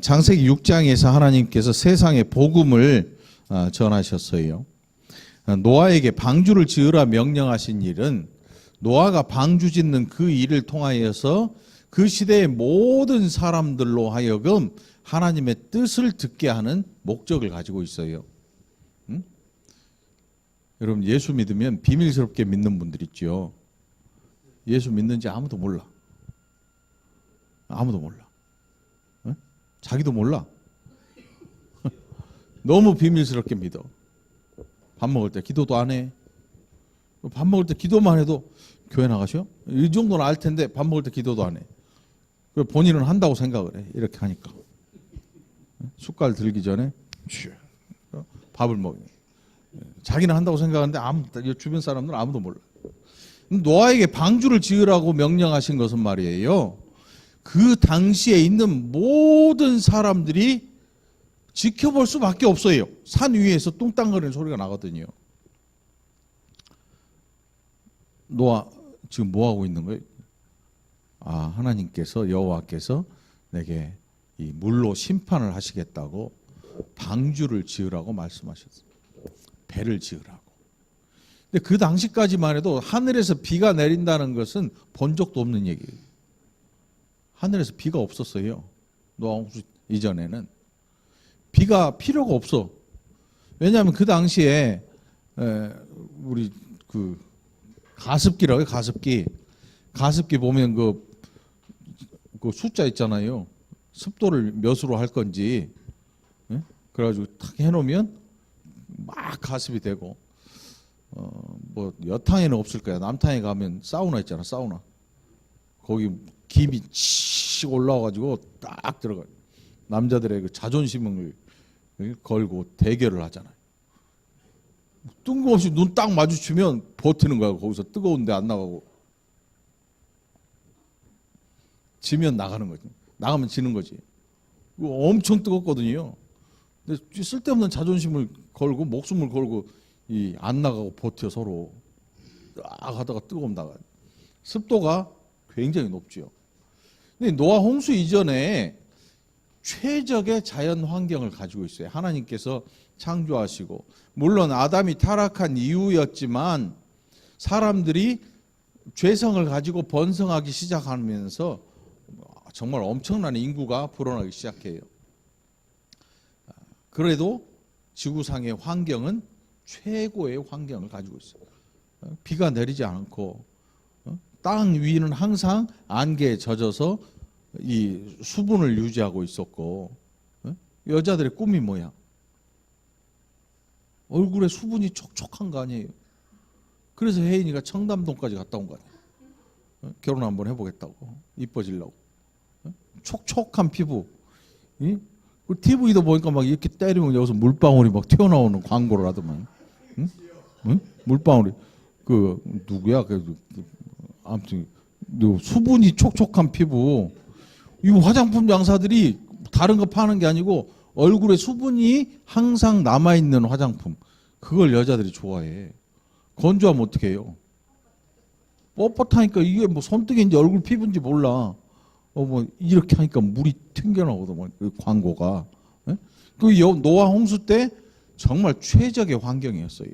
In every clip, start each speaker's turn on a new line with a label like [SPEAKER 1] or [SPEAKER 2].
[SPEAKER 1] 창세기 6장에서 하나님께서 세상에 복음을 전하셨어요. 노아에게 방주를 지으라 명령하신 일은 노아가 방주 짓는 그 일을 통하여서 그 시대의 모든 사람들로 하여금 하나님의 뜻을 듣게 하는 목적을 가지고 있어요. 여러분, 예수 믿으면 비밀스럽게 믿는 분들 있죠. 예수 믿는지 아무도 몰라. 아무도 몰라. 자기도 몰라. 너무 비밀스럽게 믿어. 밥 먹을 때 기도도 안 해. 밥 먹을 때 기도만 해도 교회 나가셔? 이 정도는 알 텐데 밥 먹을 때 기도도 안 해. 본인은 한다고 생각을 해. 이렇게 하니까. 숟갈 들기 전에 밥을 먹어. 자기는 한다고 생각하는데 주변 사람들은 아무도 몰라. 노아에게 방주를 지으라고 명령하신 것은 말이에요, 그 당시에 있는 모든 사람들이 지켜볼 수밖에 없어요. 산 위에서 뚱땅거리는 소리가 나거든요. 노아 지금 뭐 하고 있는 거예요? 하나님께서, 여호와께서 내게 이 물로 심판을 하시겠다고 방주를 지으라고 말씀하셨어요. 배를 지으라고. 근데 그 당시까지만 해도 하늘에서 비가 내린다는 것은 본 적도 없는 얘기예요. 하늘에서 비가 없었어요. 노아 홍수 이전에는. 비가 필요가 없어. 왜냐하면 그 당시에 우리 그 가습기라고 해요. 가습기 보면 그 숫자 있잖아요. 습도를 몇으로 할 건지. 그래가지고 탁 해놓으면 막 가습이 되고, 뭐 여탕에는 없을 거야. 남탕에 가면 사우나 있잖아. 사우나. 거기 김이 칙 올라와가지고 딱 들어가요. 남자들의 그 자존심을 걸고 대결을 하잖아요. 뜬금없이 눈 딱 마주치면 버티는 거야. 거기서 뜨거운데 안 나가고. 지면 나가는 거지. 나가면 지는 거지. 엄청 뜨겁거든요. 근데 쓸데없는 자존심을 걸고 목숨을 걸고 안 나가고 버텨 서로. 딱 하다가 뜨거움 나가요. 습도가 굉장히 높죠. 근데 노아 홍수 이전에 최적의 자연 환경을 가지고 있어요. 하나님께서 창조하시고, 물론 아담이 타락한 이유였지만 사람들이 죄성을 가지고 번성하기 시작하면서 정말 엄청난 인구가 불어나기 시작해요. 그래도 지구상의 환경은 최고의 환경을 가지고 있어요. 비가 내리지 않고 땅 위는 항상 안개에 젖어서 이 수분을 유지하고 있었고, 여자들의 꿈이 뭐야? 얼굴에 수분이 촉촉한 거 아니에요? 그래서 혜인이가 청담동까지 갔다 온 거 아니에요? 결혼 한번 해보겠다고, 이뻐지려고. 촉촉한 피부. TV도 보니까 막 이렇게 때리면 여기서 물방울이 막 튀어나오는 광고를 하더만. 물방울이. 누구야? 아무튼 수분이 촉촉한 피부. 이 화장품 장사들이 다른 거 파는 게 아니고 얼굴에 수분이 항상 남아있는 화장품, 그걸 여자들이 좋아해. 건조하면 어떻게 해요? 뻣뻣하니까 이게 뭐 손등인지 얼굴 피부인지 몰라. 뭐 이렇게 하니까 물이 튕겨나오더만, 그 광고가. 그 노아 홍수 때 정말 최적의 환경이었어요.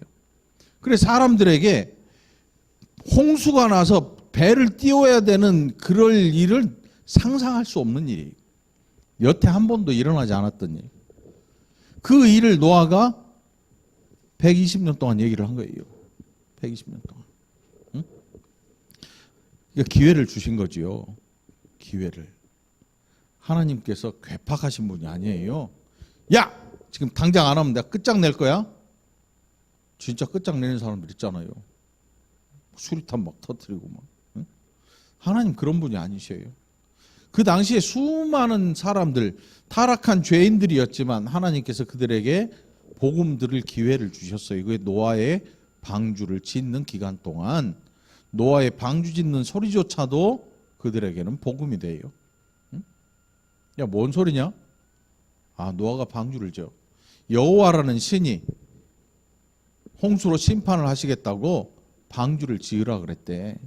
[SPEAKER 1] 그래서 사람들에게 홍수가 나서 배를 띄워야 되는 그럴 일을 상상할 수 없는 일이에요. 여태 한 번도 일어나지 않았던 일. 그 일을 노아가 120년 동안 얘기를 한 거예요. 120년 동안. 그러니까 기회를 주신 거지요. 기회를. 하나님께서 괴팍하신 분이 아니에요. 야! 지금 당장 안 하면 내가 끝장낼 거야? 진짜 끝장내는 사람들 있잖아요. 수리탄 막 터뜨리고 막. 하나님 그런 분이 아니셔요. 그 당시에 수많은 사람들, 타락한 죄인들이었지만 하나님께서 그들에게 복음 들을 기회를 주셨어요. 그게 노아의 방주를 짓는 기간 동안 노아의 방주 짓는 소리조차도 그들에게는 복음이 돼요. 야, 뭔 소리냐? 노아가 방주를 지어. 여호와라는 신이 홍수로 심판을 하시겠다고 방주를 지으라 그랬대.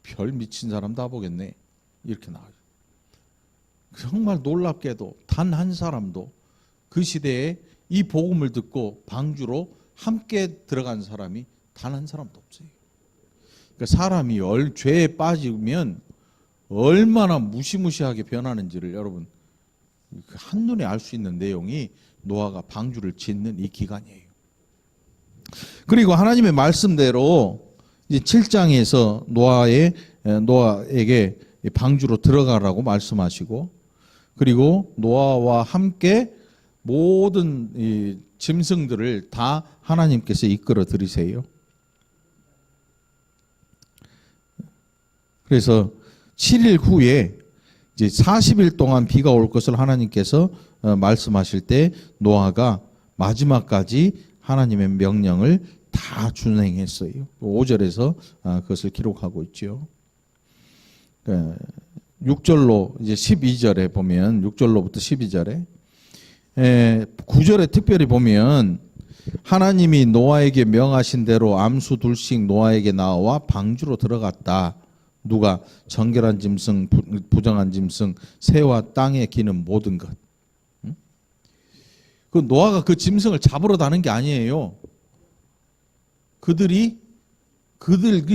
[SPEAKER 1] 별 미친 사람 다 보겠네. 이렇게 나와요. 정말 놀랍게도 단 한 사람도 그 시대에 이 복음을 듣고 방주로 함께 들어간 사람이 단 한 사람도 없어요. 그러니까 사람이 죄에 빠지면 얼마나 무시무시하게 변하는지를 여러분 한눈에 알 수 있는 내용이 노아가 방주를 짓는 이 기간이에요. 그리고 하나님의 말씀대로 이제 7장에서 노아에게 방주로 들어가라고 말씀하시고, 그리고 노아와 함께 모든 이 짐승들을 다 하나님께서 이끌어 들이세요. 그래서 7일 후에 이제 40일 동안 비가 올 것을 하나님께서 말씀하실 때 노아가 마지막까지 하나님의 명령을 다 준행했어요. 5절에서 그것을 기록하고 있죠. 6절로 이제 12절에 보면 6절로부터 12절에 9절에 특별히 보면 하나님이 노아에게 명하신 대로 암수 둘씩 노아에게 나와 방주로 들어갔다. 누가? 정결한 짐승, 부정한 짐승, 새와 땅에 기는 모든 것. 그 노아가 그 짐승을 잡으러 가는 게 아니에요. 그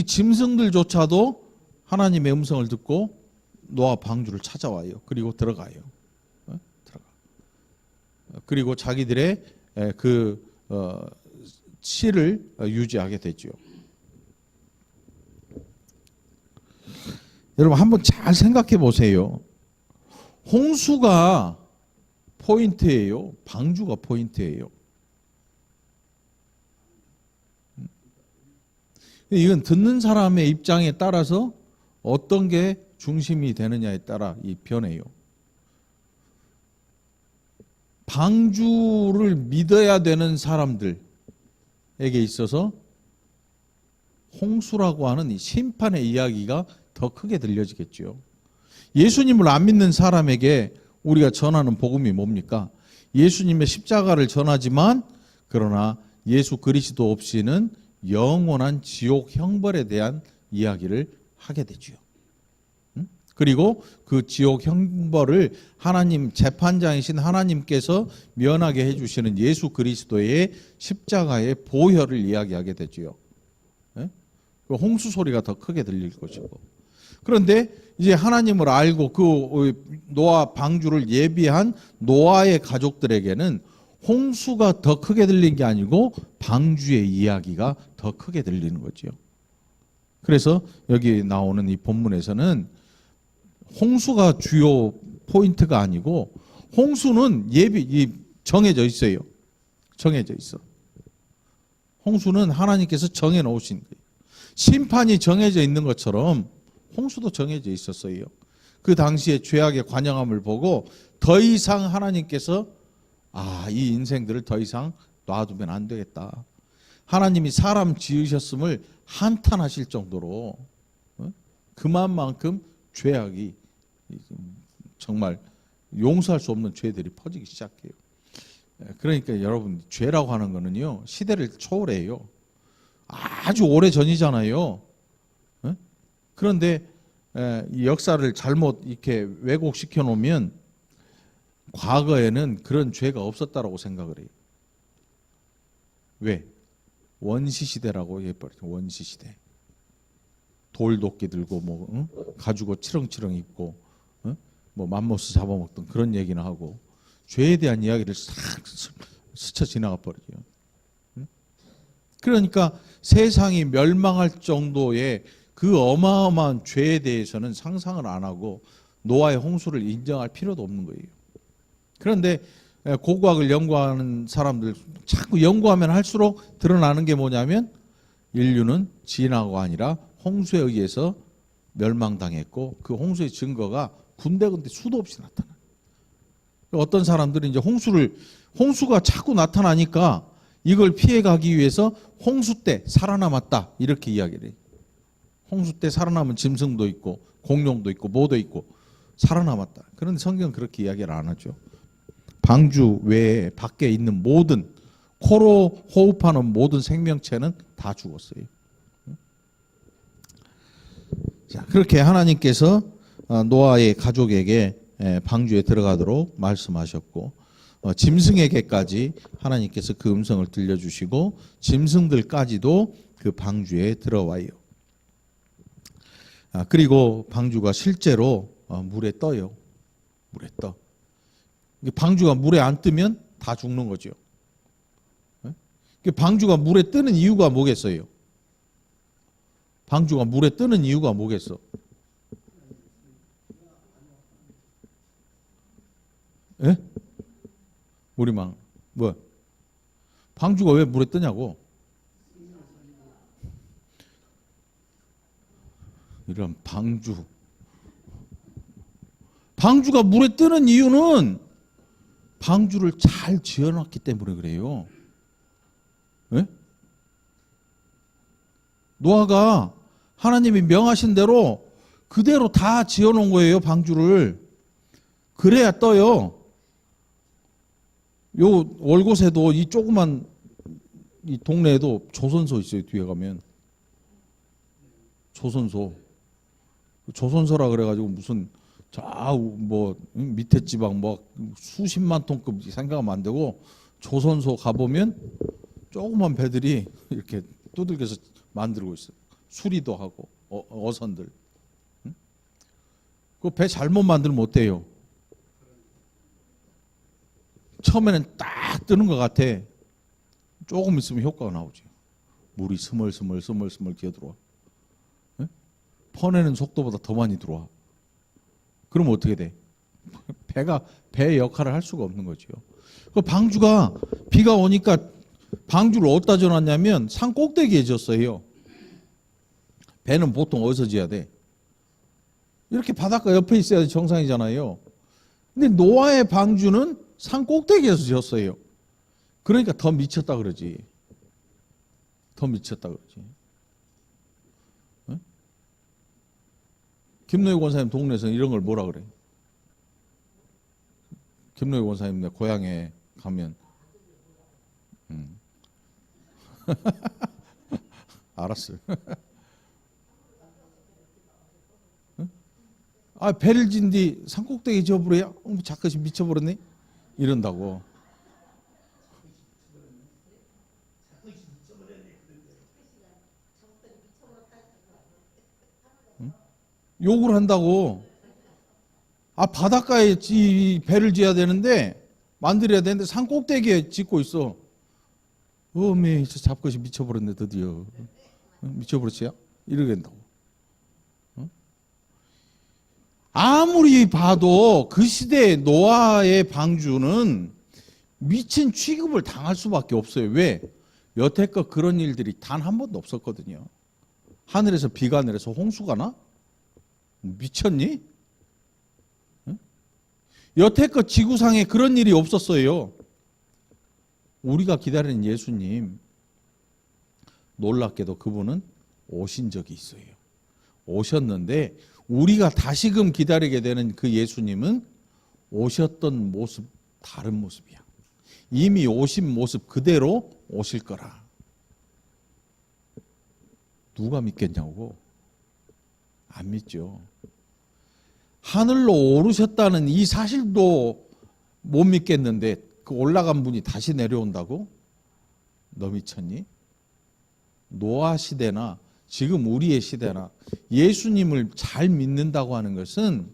[SPEAKER 1] 짐승들조차도 하나님의 음성을 듣고 노아 방주를 찾아와요. 그리고 들어가요. 그리고 자기들의 씨를 유지하게 되죠. 여러분 한번 잘 생각해 보세요. 홍수가 포인트예요? 방주가 포인트예요? 이건 듣는 사람의 입장에 따라서 어떤 게 중심이 되느냐에 따라 이 변해요. 방주를 믿어야 되는 사람들에게 있어서 홍수라고 하는 이 심판의 이야기가 더 크게 들려지겠죠. 예수님을 안 믿는 사람에게 우리가 전하는 복음이 뭡니까? 예수님의 십자가를 전하지만 그러나 예수 그리스도 없이는 영원한 지옥 형벌에 대한 이야기를 하게 되죠. 그리고 그 지옥 형벌을 하나님 재판장이신 하나님께서 면하게 해주시는 예수 그리스도의 십자가의 보혈을 이야기하게 되죠. 홍수 소리가 더 크게 들릴 것이고. 그런데 이제 하나님을 알고 그 노아 방주를 예비한 노아의 가족들에게는 홍수가 더 크게 들린 게 아니고 방주의 이야기가 더 크게 들리는 거죠. 그래서 여기 나오는 이 본문에서는 홍수가 주요 포인트가 아니고 홍수는 정해져 있어요. 정해져 있어. 홍수는 하나님께서 정해 놓으신 거예요. 심판이 정해져 있는 것처럼 홍수도 정해져 있었어요. 그 당시에 죄악의 관영함을 보고 더 이상 하나님께서 이 인생들을 더 이상 놔두면 안 되겠다. 하나님이 사람 지으셨음을 한탄하실 정도로 그만큼 죄악이 정말 용서할 수 없는 죄들이 퍼지기 시작해요. 그러니까 여러분 죄라고 하는 거는요 시대를 초월해요. 아주 오래 전이잖아요. 그런데 이 역사를 잘못 이렇게 왜곡시켜 놓으면 과거에는 그런 죄가 없었다라고 생각을 해요. 왜? 원시 시대라고 해버려요. 원시 시대. 돌도끼 들고 가지고 치렁치렁 입고 맘모스 잡아먹던 그런 얘기나 하고 죄에 대한 이야기를 싹 스쳐 지나가 버려요. 그러니까 세상이 멸망할 정도의 그 어마어마한 죄에 대해서는 상상을 안 하고 노아의 홍수를 인정할 필요도 없는 거예요. 그런데 고고학을 연구하는 사람들 자꾸 연구하면 할수록 드러나는 게 뭐냐면 인류는 진화가 아니라 홍수에 의해서 멸망당했고 그 홍수의 증거가 군데군데 수도 없이 나타나요. 어떤 사람들은 이제 홍수가 자꾸 나타나니까 이걸 피해가기 위해서 홍수 때 살아남았다 이렇게 이야기를 해요. 홍수 때 살아남은 짐승도 있고 공룡도 있고 뭐도 있고 살아남았다. 그런데 성경은 그렇게 이야기를 안 하죠. 방주 외에 밖에 있는 모든 코로 호흡하는 모든 생명체는 다 죽었어요. 자, 그렇게 하나님께서 노아의 가족에게 방주에 들어가도록 말씀하셨고 짐승에게까지 하나님께서 그 음성을 들려주시고 짐승들까지도 그 방주에 들어와요. 그리고 방주가 실제로 물에 떠요. 물에 떠. 방주가 물에 안 뜨면 다 죽는 거죠. 방주가 물에 뜨는 이유가 뭐겠어요? 방주가 물에 뜨는 이유가 뭐겠어? 예? 우리망 뭐? 방주가 왜 물에 뜨냐고? 이런 방주가 물에 뜨는 이유는 방주를 잘 지어놨기 때문에 그래요. 예? 노아가 하나님이 명하신 대로 그대로 다 지어놓은 거예요. 방주를. 그래야 떠요. 요 월곶에도 이 조그만 이 동네에도 조선소 있어요. 뒤에 가면 조선소라 그래가지고 무슨 뭐 밑에 지방 뭐 수십만 톤급 생각하면 안 되고 조선소 가보면 조그만 배들이 이렇게 두들겨서 만들고 있어요. 수리도 하고 어선들. 그 배 잘못 만들면 어때요? 처음에는 딱 뜨는 것 같아. 조금 있으면 효과가 나오죠. 물이 스멀스멀 기어들어와. 퍼내는 속도보다 더 많이 들어와. 그럼 어떻게 돼? 배가 배의 역할을 할 수가 없는 거죠. 그 방주가 비가 오니까 방주를 어디다 지어놨냐면 산 꼭대기에 지었어요. 배는 보통 어디서 지어야 돼? 이렇게 바닷가 옆에 있어야 정상이잖아요. 근데 노아의 방주는 산 꼭대기에서 지었어요. 그러니까 더 미쳤다 그러지. 더 미쳤다 그러지. 김노희 권사님 동네에서 이런 걸 뭐라 그래? 김노희 권사님 내 고향에 가면 알았어요. 배를 진 뒤 산꼭대기 지어버려야 자켓이 미쳐버렸네? 이런다고. 욕을 한다고. 바닷가에 배를 지어야 되는데 만들어야 되는데 산 꼭대기에 짓고 있어. 어메 잡것이 미쳐버렸네 드디어. 미쳐버렸어요? 이러게 된다고. 아무리 봐도 그 시대의 노아의 방주는 미친 취급을 당할 수밖에 없어요. 왜? 여태껏 그런 일들이 단 한 번도 없었거든요. 하늘에서 비가 내려서 홍수가 나? 미쳤니? 여태껏 지구상에 그런 일이 없었어요. 우리가 기다리는 예수님, 놀랍게도 그분은 오신 적이 있어요. 오셨는데 우리가 다시금 기다리게 되는 그 예수님은 오셨던 모습, 다른 모습이야. 이미 오신 모습 그대로 오실 거라. 누가 믿겠냐고? 안 믿죠. 하늘로 오르셨다는 이 사실도 못 믿겠는데 그 올라간 분이 다시 내려온다고? 너 미쳤니? 노아 시대나 지금 우리의 시대나 예수님을 잘 믿는다고 하는 것은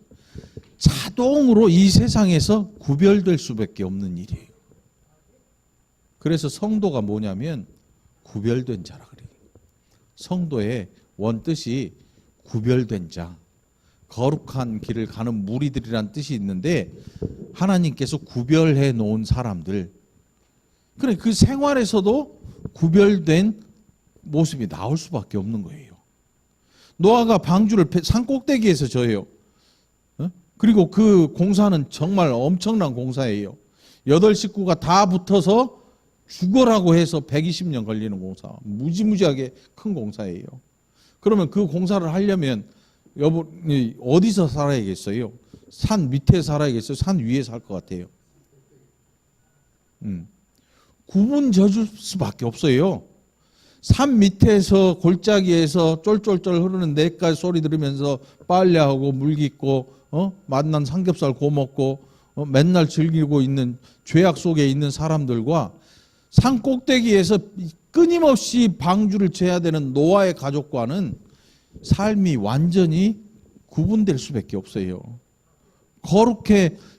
[SPEAKER 1] 자동으로 이 세상에서 구별될 수밖에 없는 일이에요. 그래서 성도가 뭐냐면 구별된 자라 그래요. 성도의 원뜻이 구별된 자, 거룩한 길을 가는 무리들이란 뜻이 있는데 하나님께서 구별해 놓은 사람들. 그래 그 생활에서도 구별된 모습이 나올 수밖에 없는 거예요. 노아가 방주를 산 꼭대기에서 져요. 그리고 그 공사는 정말 엄청난 공사예요. 8식구가 다 붙어서 죽어라고 해서 120년 걸리는 공사. 무지무지하게 큰 공사예요. 그러면 그 공사를 하려면 여러분이 어디서 살아야겠어요? 산 밑에 살아야겠어요? 산 위에 살 것 같아요? 구분 져줄 수밖에 없어요. 산 밑에서 골짜기에서 쫄쫄쫄 흐르는 냇가에 소리 들으면서 빨래하고 물 깃고 맛난 삼겹살 구워 먹고 맨날 즐기고 있는 죄악 속에 있는 사람들과 산 꼭대기에서 끊임없이 방주를 재야 되는 노아의 가족과는 삶이 완전히 구분될 수밖에 없어요.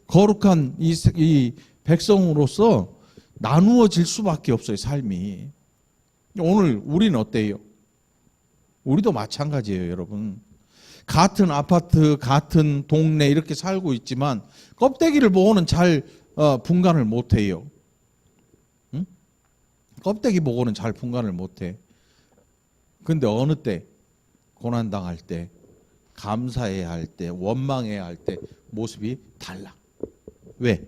[SPEAKER 1] 거룩한 이 백성으로서 나누어질 수밖에 없어요, 삶이. 오늘 우리는 어때요? 우리도 마찬가지예요, 여러분. 같은 아파트, 같은 동네 이렇게 살고 있지만 껍데기를 보고는 잘 분간을 못해요. 응? 껍데기 보고는 잘 분간을 못해. 근데 어느 때 고난당할 때, 감사해야 할 때, 원망해야 할 때 모습이 달라. 왜?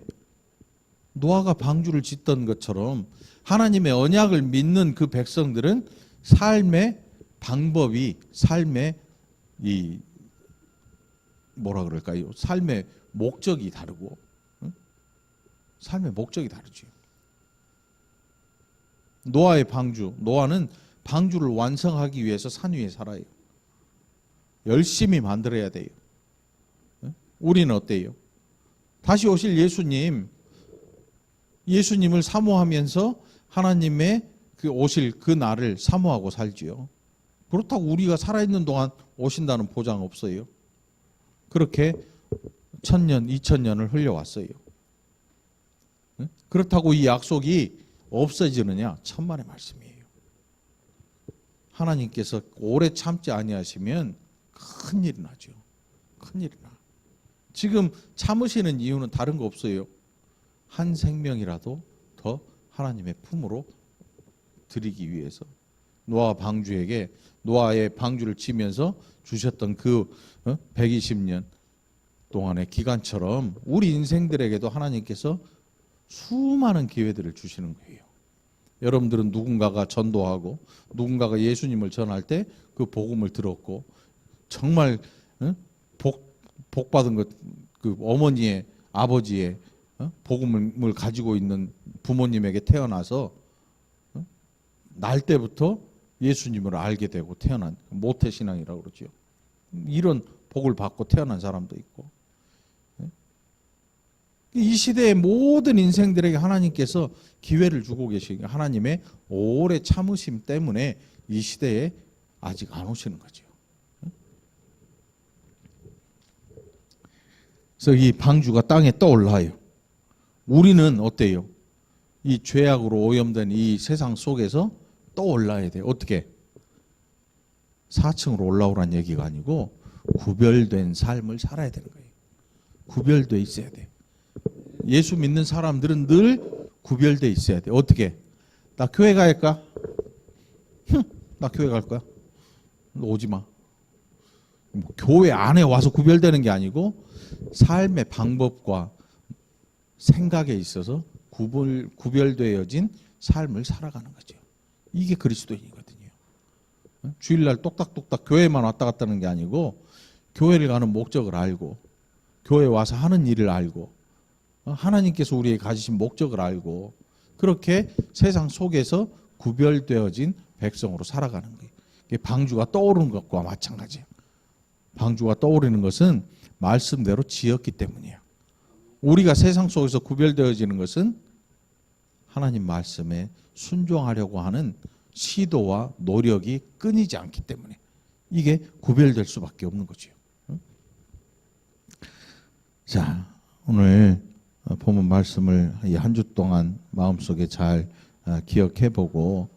[SPEAKER 1] 노아가 방주를 짓던 것처럼 하나님의 언약을 믿는 그 백성들은 삶의 방법이, 삶의 이 뭐라 그럴까요? 삶의 목적이 다르고, 응? 삶의 목적이 다르죠. 노아의 방주, 노아는 방주를 완성하기 위해서 산 위에 살아요. 열심히 만들어야 돼요. 우리는 어때요? 다시 오실 예수님을 사모하면서 하나님의 그 오실 그 날을 사모하고 살지요. 그렇다고 우리가 살아있는 동안 오신다는 보장 없어요. 그렇게 1000년, 2000년을 흘려왔어요. 그렇다고 이 약속이 없어지느냐? 천만의 말씀이에요. 하나님께서 오래 참지 아니하시면 큰일이 나죠. 큰일이 나. 지금 참으시는 이유는 다른 거 없어요. 한 생명이라도 더 하나님의 품으로 드리기 위해서. 노아의 방주를 지면서 주셨던 그 120년 동안의 기간처럼 우리 인생들에게도 하나님께서 수많은 기회들을 주시는 거예요. 여러분들은 누군가가 전도하고 누군가가 예수님을 전할 때 그 복음을 들었고 정말 복 받은 것, 그 어머니의 아버지의 복음을 가지고 있는 부모님에게 태어나서 날 때부터 예수님을 알게 되고 태어난 모태신앙이라고 그러죠. 이런 복을 받고 태어난 사람도 있고, 이 시대의 모든 인생들에게 하나님께서 기회를 주고 계시니까 하나님의 오래 참으심 때문에 이 시대에 아직 안 오시는 거죠. 그래서 이 방주가 땅에 떠올라요. 우리는 어때요? 이 죄악으로 오염된 이 세상 속에서 떠올라야 돼요. 어떻게? 4층으로 올라오란 얘기가 아니고 구별된 삶을 살아야 되는 거예요. 구별돼 있어야 돼. 예수 믿는 사람들은 늘 구별돼 있어야 돼. 어떻게? 나 교회 갈까? 나 교회 갈 거야. 너 오지 마. 교회 안에 와서 구별되는 게 아니고 삶의 방법과 생각에 있어서 구별되어진 삶을 살아가는 거죠. 이게 그리스도인이거든요. 주일날 똑딱똑딱 교회만 왔다 갔다 하는 게 아니고 교회를 가는 목적을 알고 교회 와서 하는 일을 알고 하나님께서 우리에게 가지신 목적을 알고 그렇게 세상 속에서 구별되어진 백성으로 살아가는 거예요. 방주가 떠오르는 것과 마찬가지예요. 방주가 떠오르는 것은 말씀대로 지었기 때문이에요. 우리가 세상 속에서 구별되어지는 것은 하나님 말씀에 순종하려고 하는 시도와 노력이 끊이지 않기 때문에 이게 구별될 수밖에 없는 거죠. 자, 오늘 본문 말씀을 이 한 주 동안 마음속에 잘 기억해보고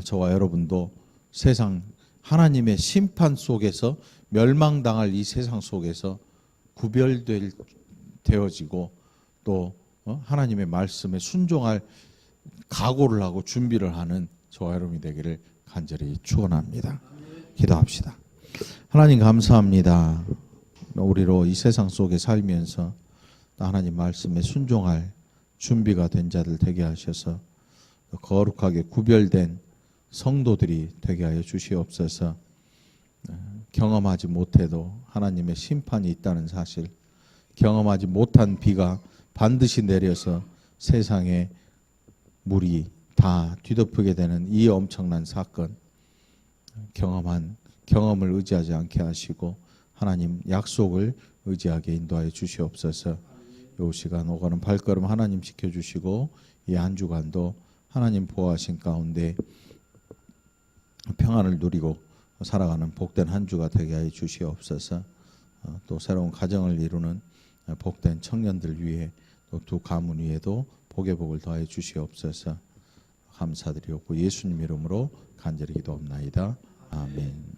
[SPEAKER 1] 저와 여러분도 세상 하나님의 심판 속에서 멸망당할 이 세상 속에서 구별되어지고 또 하나님의 말씀에 순종할 각오를 하고 준비를 하는 저와 여러분이 되기를 간절히 축원합니다. 기도합시다. 하나님 감사합니다. 우리로 이 세상 속에 살면서 하나님 말씀에 순종할 준비가 된 자들 되게 하셔서 거룩하게 구별된 성도들이 되게 하여 주시옵소서. 경험하지 못해도 하나님의 심판이 있다는 사실, 경험하지 못한 비가 반드시 내려서 세상에 물이 다 뒤덮이게 되는 이 엄청난 사건, 경험을 의지하지 않게 하시고 하나님 약속을 의지하게 인도하여 주시옵소서. 이 시간 오가는 발걸음 하나님 지켜주시고 이 한 주간도 하나님 보호하신 가운데 평안을 누리고 살아가는 복된 한 주가 되게 하여 주시옵소서. 또 새로운 가정을 이루는 복된 청년들 위해 또 두 가문 위에도 복의 복을 더하여 주시옵소서. 감사드리옵고 예수님 이름으로 간절히 기도합나이다. 아멘.